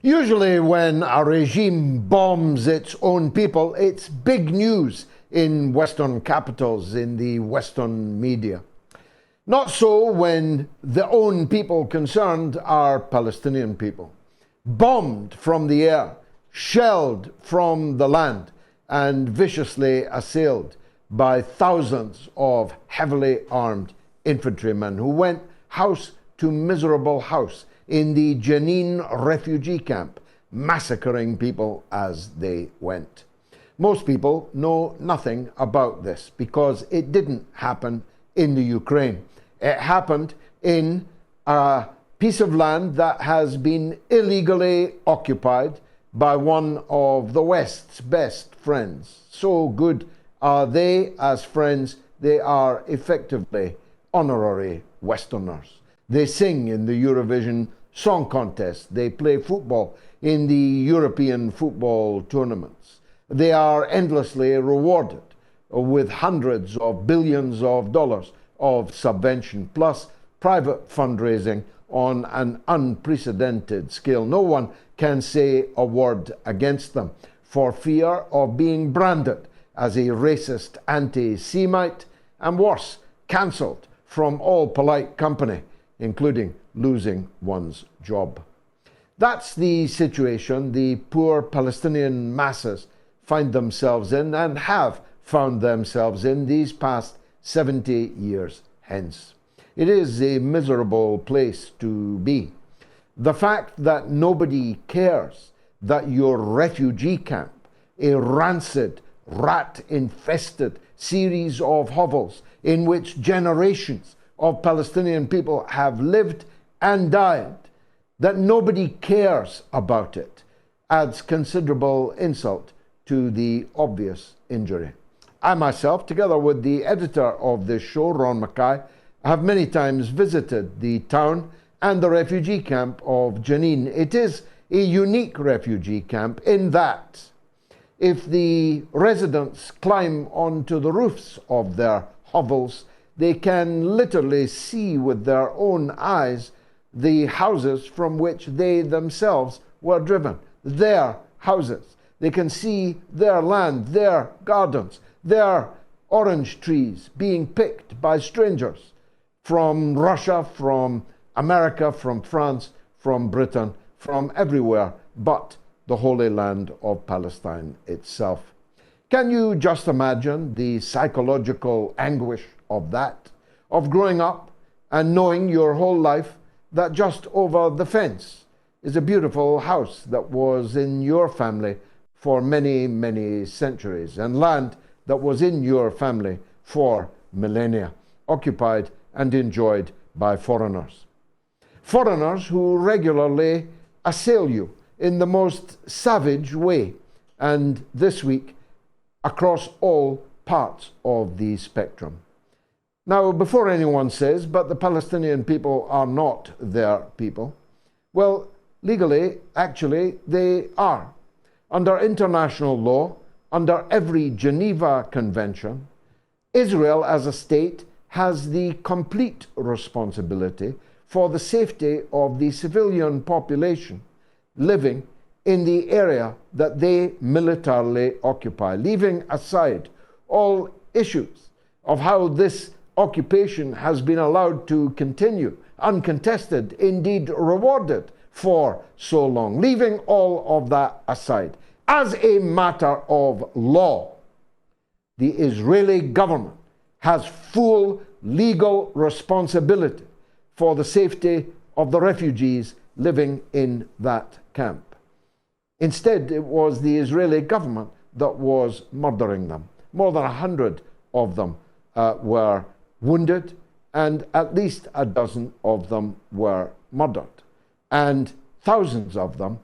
Usually when a regime bombs its own people, it's big news in Western capitals, in the Western media. Not so when the own people concerned are Palestinian people. Bombed from the air, shelled from the land, and viciously assailed by thousands of heavily armed infantrymen who went house to miserable house in the Jenin refugee camp, massacring people as they went. Most people know nothing about this because it didn't happen in the Ukraine. It happened in a piece of land that has been illegally occupied by one of the West's best friends. So good are they as friends, they are effectively honorary Westerners. They sing in the Eurovision Song Contest. They play football in the European football tournaments. They are endlessly rewarded with hundreds of billions of dollars of subvention, plus private fundraising on an unprecedented scale. No one can say a word against them for fear of being branded as a racist anti-Semite and worse, cancelled from all polite company, including losing one's job. That's the situation the poor Palestinian masses find themselves in and have found themselves in these past 70 years hence. It is a miserable place to be. The fact that nobody cares that your refugee camp, a rancid, rat-infested series of hovels in which generations of Palestinian people have lived and died, that nobody cares about it, adds considerable insult to the obvious injury. I myself, together with the editor of this show, Ron Mackay, have many times visited the town and the refugee camp of Jenin. It is a unique refugee camp in that if the residents climb onto the roofs of their hovels, they can literally see with their own eyes the houses from which they themselves were driven, their houses. They can see their land, their gardens, their orange trees being picked by strangers from Russia, from America, from France, from Britain, from everywhere but the Holy Land of Palestine itself. Can you just imagine the psychological anguish of that, of growing up and knowing your whole life that just over the fence is a beautiful house that was in your family for many, many centuries, and land that was in your family for millennia, occupied and enjoyed by foreigners. Foreigners who regularly assail you in the most savage way, and this week across all parts of the spectrum. Now, before anyone says, but the Palestinian people are not their people, well, legally, actually, they are. Under international law, under every Geneva Convention, Israel as a state has the complete responsibility for the safety of the civilian population living in the area that they militarily occupy, leaving aside all issues of how this occupation has been allowed to continue, uncontested, indeed rewarded for so long. Leaving all of that aside, as a matter of law, the Israeli government has full legal responsibility for the safety of the refugees living in that camp. Instead, it was the Israeli government that was murdering them. More than 100 of them were wounded, and at least a dozen of them were murdered. And thousands of them,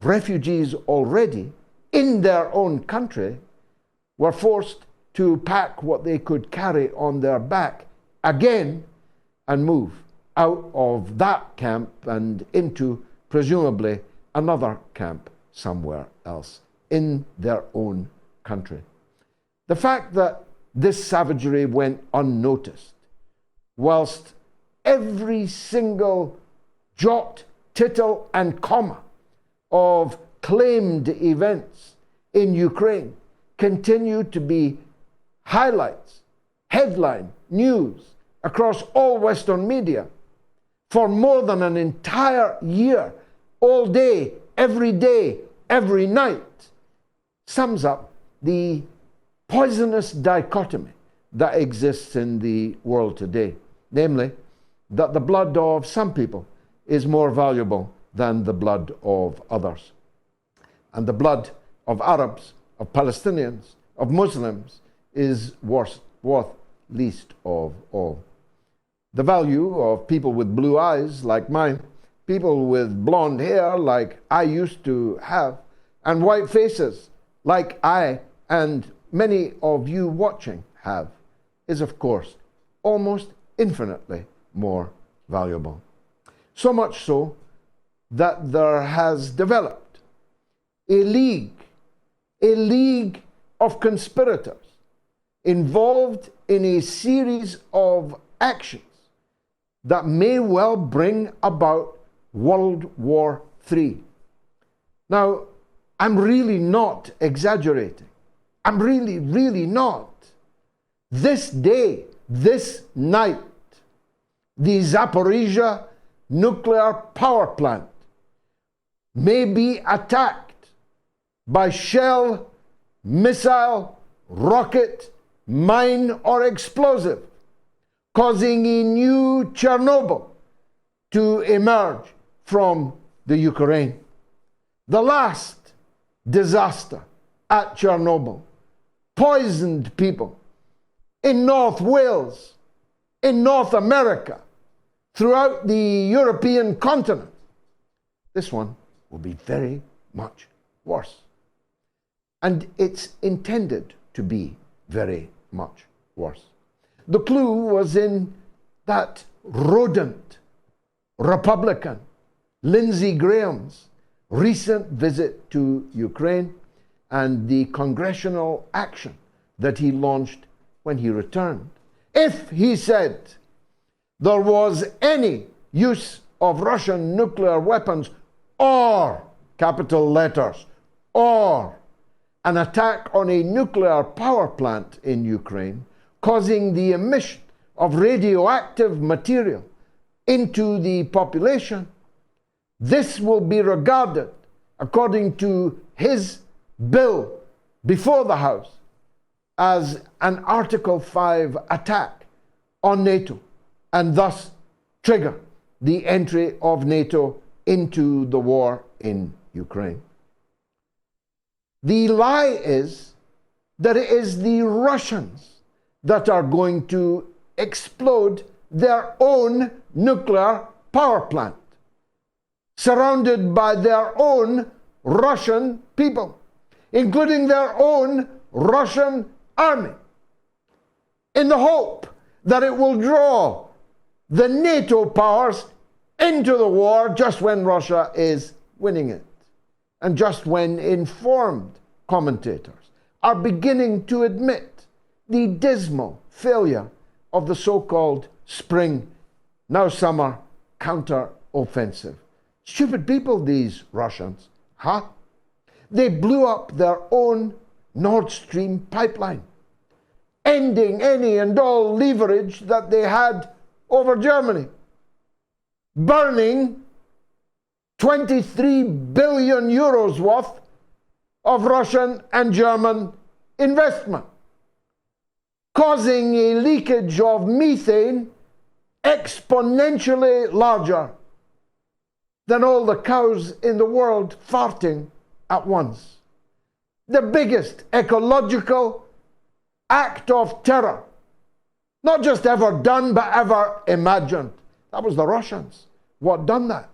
refugees already in their own country, were forced to pack what they could carry on their back again and move out of that camp and into presumably another camp somewhere else in their own country. The fact that this savagery went unnoticed, whilst every single jot, tittle, and comma of claimed events in Ukraine continue to be highlights, headline news across all Western media for more than an entire year, all day, every night, sums up the poisonous dichotomy that exists in the world today. Namely, that the blood of some people is more valuable than the blood of others. And the blood of Arabs, of Palestinians, of Muslims is worth least of all. The value of people with blue eyes like mine, people with blonde hair like I used to have, and white faces like I and many of you watching have, is of course almost infinitely more valuable. So much so that there has developed a league of conspirators involved in a series of actions that may well bring about World War III. Now, I'm really not exaggerating. I'm really not. This day, this night, the Zaporizhia nuclear power plant may be attacked by shell, missile, rocket, mine, or explosive, causing a new Chernobyl to emerge from the Ukraine. The last disaster at Chernobyl poisoned people in North Wales, in North America, throughout the European continent. This one will be very much worse. And it's intended to be very much worse. The clue was in that rodent Republican Lindsey Graham's recent visit to Ukraine and the congressional action that he launched when he returned. If, he said, there was any use of Russian nuclear weapons or, capital letters, or an attack on a nuclear power plant in Ukraine, causing the emission of radioactive material into the population, this will be regarded, according to his bill before the House, as an Article 5 attack on NATO, and thus trigger the entry of NATO into the war in Ukraine. The lie is that it is the Russians that are going to explode their own nuclear power plant, surrounded by their own Russian people, including their own Russian army, in the hope that it will draw the NATO powers into the war just when Russia is winning it, and just when informed commentators are beginning to admit the dismal failure of the so-called spring, now summer, counter-offensive. Stupid people, these Russians, huh? They blew up their own Nord Stream pipeline, ending any and all leverage that they had over Germany, burning 23 billion euros worth of Russian and German investment, causing a leakage of methane exponentially larger than all the cows in the world farting at once. The biggest ecological act of terror, not just ever done, but ever imagined. That was the Russians. What done that?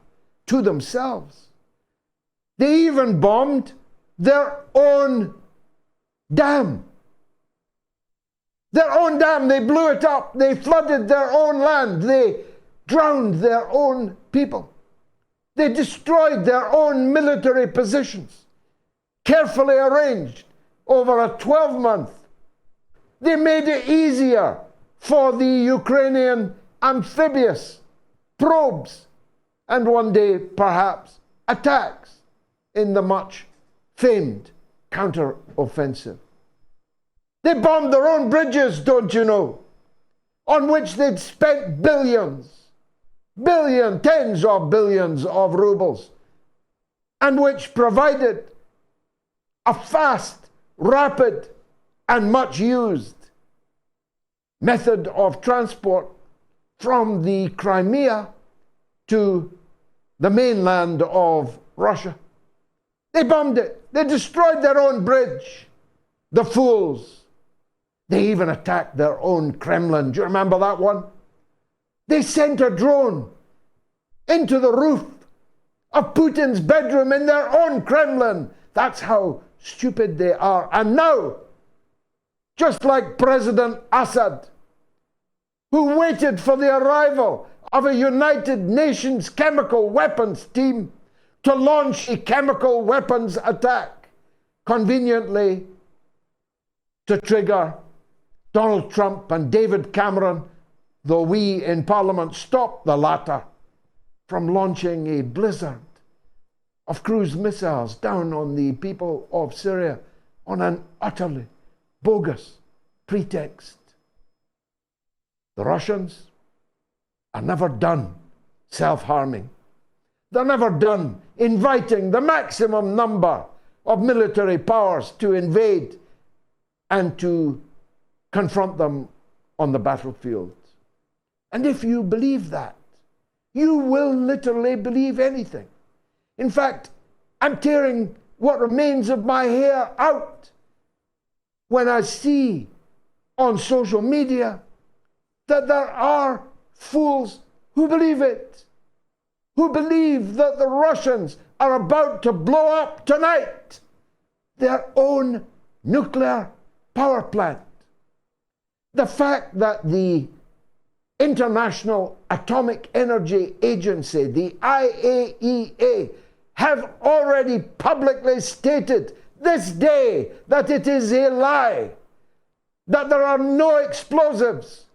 To themselves. They even bombed their own dam. Their own dam, they blew it up. They flooded their own land. They drowned their own people. They destroyed their own military positions, carefully arranged over a 12-month. They made it easier for the Ukrainian amphibious probes and one day, perhaps, attacks in the much famed counter-offensive. They bombed their own bridges, don't you know, on which they'd spent tens of billions of rubles, and which provided a fast, rapid, and much used method of transport from the Crimea to the mainland of Russia. They bombed it. They destroyed their own bridge. The fools. They even attacked their own Kremlin. Do you remember that one? They sent a drone into the roof of Putin's bedroom in their own Kremlin. That's how stupid they are. And now, just like President Assad, who waited for the arrival of a United Nations chemical weapons team to launch a chemical weapons attack, conveniently to trigger Donald Trump and David Cameron, though we in Parliament stopped the latter from launching a blizzard of cruise missiles down on the people of Syria on an utterly bogus pretext. The Russians are never done self-harming. They're never done inviting the maximum number of military powers to invade and to confront them on the battlefield. And if you believe that, you will literally believe anything. In fact, I'm tearing what remains of my hair out when I see on social media that there are fools who believe it, who believe that the Russians are about to blow up tonight their own nuclear power plant. The fact that the International Atomic Energy Agency, the IAEA, have already publicly stated this day that it is a lie, that there are no explosives,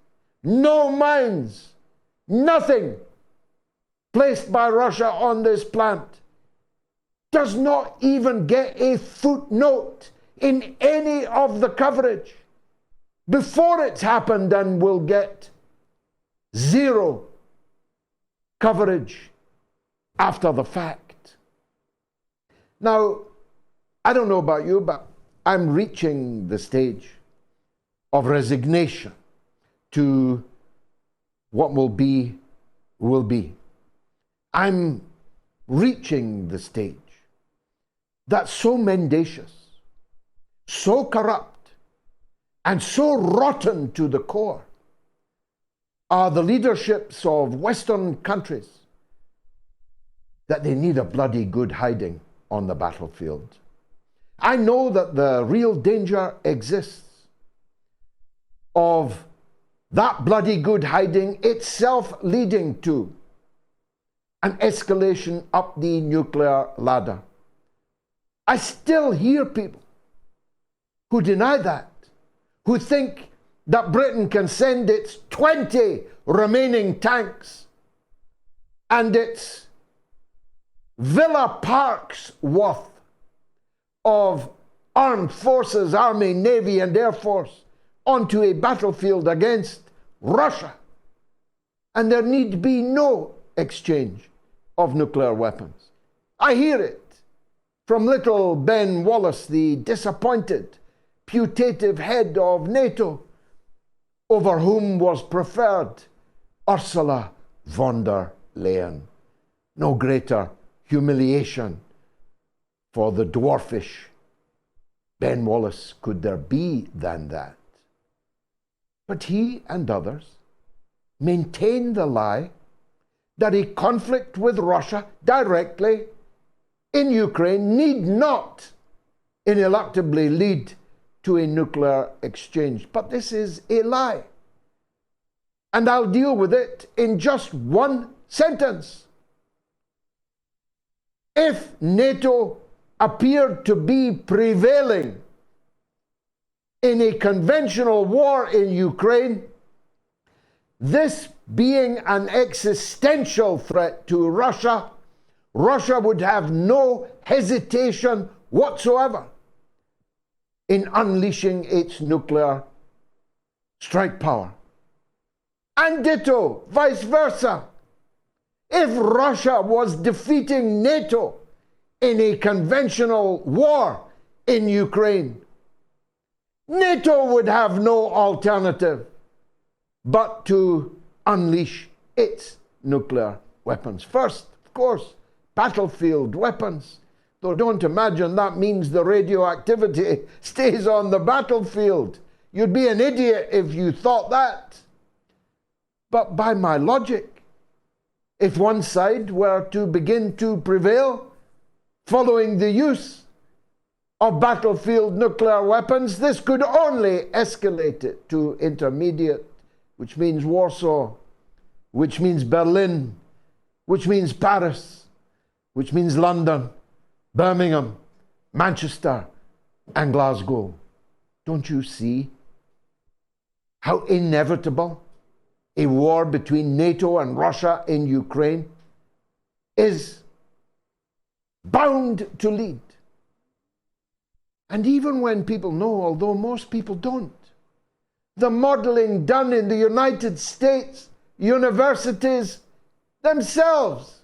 no mines, nothing placed by Russia on this plant, does not even get a footnote in any of the coverage before it's happened, and will get zero coverage after the fact. Now, I don't know about you, but I'm reaching the stage of resignation to what will be, will be. I'm reaching the stage that's so mendacious, so corrupt, and so rotten to the core are the leaderships of Western countries that they need a bloody good hiding on the battlefield. I know that the real danger exists of that bloody good hiding itself leading to an escalation up the nuclear ladder. I still hear people who deny that, who think that Britain can send its 20 remaining tanks and its Villa Parks worth of armed forces, Army, Navy, and Air Force onto a battlefield against Russia. And there need be no exchange of nuclear weapons. I hear it from little Ben Wallace, the disappointed, putative head of NATO, over whom was preferred Ursula von der Leyen. No greater humiliation for the dwarfish Ben Wallace could there be than that. But he and others maintain the lie that a conflict with Russia directly in Ukraine need not ineluctably lead to a nuclear exchange. But this is a lie. And I'll deal with it in just one sentence. If NATO appeared to be prevailing in a conventional war in Ukraine, this being an existential threat to Russia, Russia would have no hesitation whatsoever in unleashing its nuclear strike power. And ditto, vice versa. If Russia was defeating NATO in a conventional war in Ukraine, NATO would have no alternative but to unleash its nuclear weapons. First, of course, battlefield weapons. Though don't imagine that means the radioactivity stays on the battlefield. You'd be an idiot if you thought that. But by my logic, if one side were to begin to prevail following the use of battlefield nuclear weapons, this could only escalate it to intermediate, which means Warsaw, which means Berlin, which means Paris, which means London, Birmingham, Manchester, and Glasgow. Don't you see how inevitable a war between NATO and Russia in Ukraine is bound to lead? And even when people know, although most people don't, the modeling done in the United States universities themselves,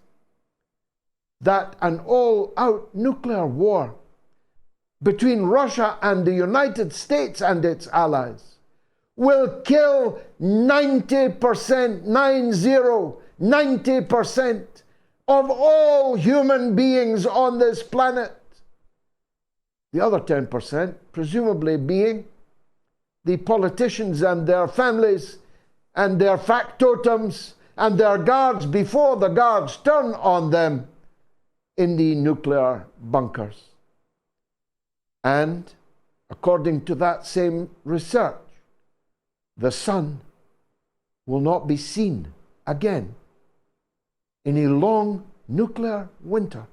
that an all-out nuclear war between Russia and the United States and its allies will kill 90%, 90% of all human beings on this planet. The other 10%, presumably being the politicians and their families and their factotums and their guards before the guards turn on them in the nuclear bunkers. And according to that same research, the sun will not be seen again in a long nuclear winter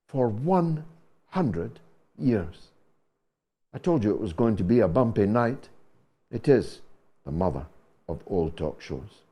for 100 years. I told you it was going to be a bumpy night. It is the mother of all talk shows.